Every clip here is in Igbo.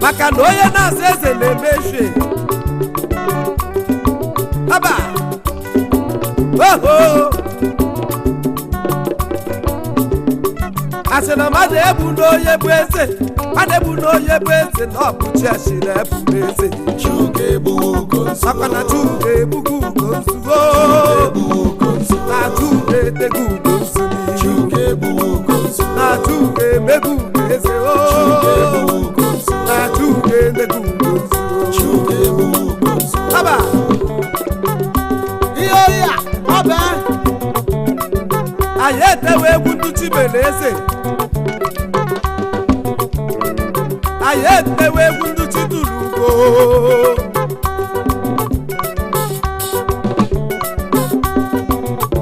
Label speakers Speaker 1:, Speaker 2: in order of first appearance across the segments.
Speaker 1: maka na onye na-asa eze na-emechie aba oho asị na mmadụ ebu n'onye bụ eze mmadụ ebu n'onye bụ eze na ọ bụ chi asịrị ebu n'eze maka na Chuka ebugo ugo nzugo na Chuka etego ugo nsuni na Chuka emego ugo eze na Chuka emego ugo nzugo aba
Speaker 2: ihe ya ọba
Speaker 1: anyị etewe egwu ndị Chimere eze anyị etewe egwu ndị Chiduru ugo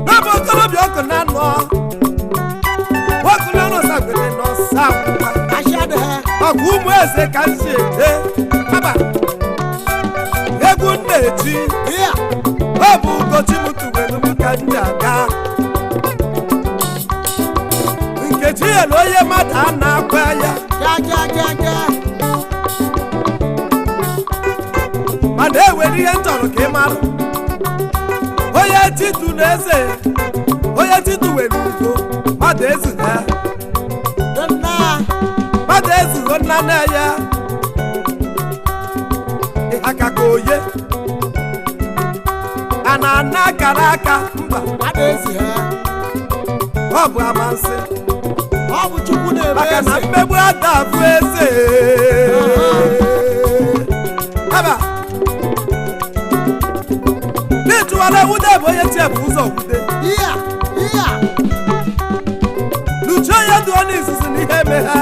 Speaker 1: n'ebe okorobịa ọkụ na anọ ọkụ na anọ sagwere n'ọsa akwụkwọ ọkụ ụmụ eze ka nsi eje aba egwu nna-eji ọ bụ ụbọchị m tụwere m ka ndị aga nkechi ya na onye mmadụ a na-akwa ya mana ewere ihe nchọrọ ka ị mara onye titu na eze onye titu were ugo mmadụ ezugha mmadụ ezugho nna nna ya aka ka oye a na-ana akara aka mba ọ bụ amasị
Speaker 2: ọ bụ Chukwu na-eme
Speaker 1: maka na mmegbu ada bụ eze aba n'ịtụwara ewude bụ onye tie bụ ụzọ wude n'uche onye dụọ n'izuzu n'ihe eme ha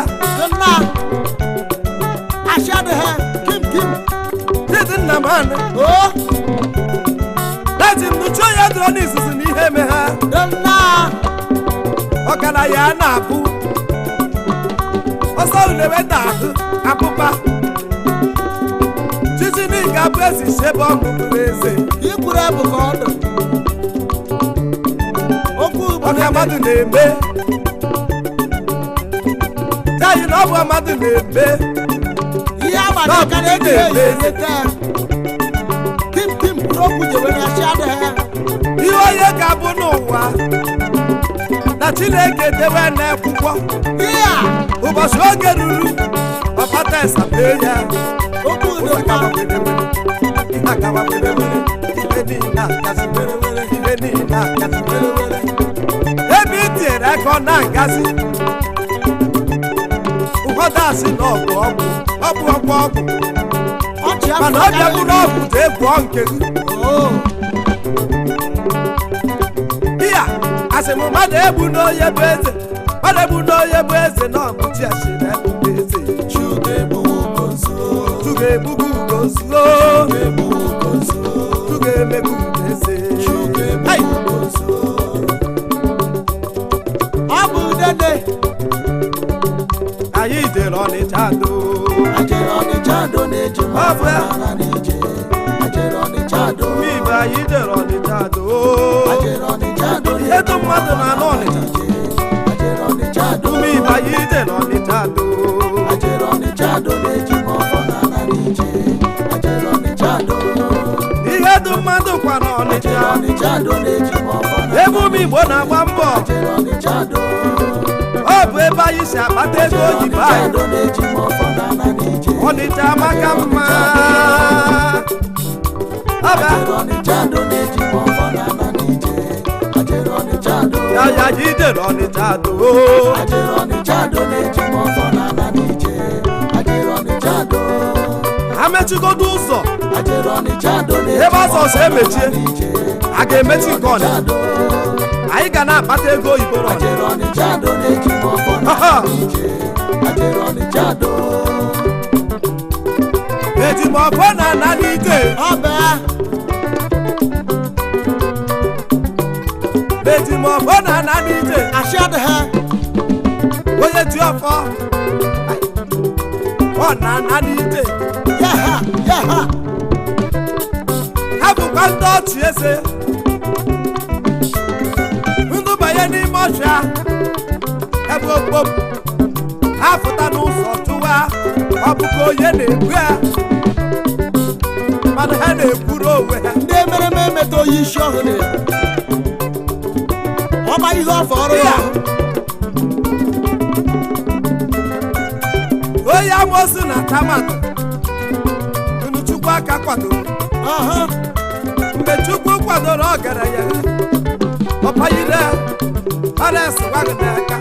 Speaker 1: dịdị nna m anị dịdị n'uche onye dụọ n'izuzu n'ihe eme ha ọkara ya na-abụ ọsọ uleweta ahụ akpụkpa chichi n'ịga bụ ezi shebe ọmụmụrụ eze
Speaker 2: ikwuru ebu ka ọdụ okwu
Speaker 1: ọka mmadụ na-eme tayi na ọ bụ mmadụ na-eme
Speaker 2: ihe agbara aka na-eji eleta okwu jewere achị adịghị
Speaker 1: ihe onye ga-abụ n'ụwa na Chineke dewe n'akwụkwọ ụbọchị oge ruru ọkpata esape ya ebe itinyere aka ọ na-agazi ụfọdụ asị na ọgwụ mana ọ bịabụ n'ọgwụ ka egwuọ nke gị ya asị m mmadụ egbu n'onye bụ eze mmadụ egbu n'onye bụ eze na ọmụchi asịrị ebube eze Chukwu ebugo ugo nzuo Chukwu emegbu ugo eze
Speaker 2: ọ bụ dede
Speaker 1: anyị jere Ọnịcha do
Speaker 2: na-eji mara n'ije ajere Ọnịcha do
Speaker 1: ibe anyị jere Ọnịcha do ihe dụ mmadụ na anọ Ọnịcha ume ibe anyị jere Ọnịcha do
Speaker 2: na-eji mọfọ n'ala n'ije ajere Ọnịcha do
Speaker 1: ihe dụ mmadụ kwa na Ọnịcha
Speaker 2: na-eji mọfọ
Speaker 1: ebe ụmụ Igbo na-agba mbọ ọ bụ ebe anyị si akpata ego oyibo anyị Ọnịcha amaka mma ya ji jere Ọnịcha do ha mechigodo ụzọ ebe ọsọsọ emechie a ga-emechi nke Ọnịcha anyị ga na-akpata ego oyibo ejimọfọ na ana n'ike ejimọfọ na ana n'ike onye ji ọfọ ọ na ana n'ike ha bụkwa ndị ọchị eze ndụ banye n'ime ọcha ebe okpom ha fụta n'ụzọ tụwa ọ bụkwa onye na-ebu ya mana ha na-ekwuru onwe ha
Speaker 2: ndị emereme emeta oyi isi ọhụrụ ọma ihe ọfọ ọrụ ya
Speaker 1: onye amosu na tamata unu Chukwu aka kwadoro mgbe Chukwu kwadoro ọgaranya ọpayire ọ na-esogwa gị n'aka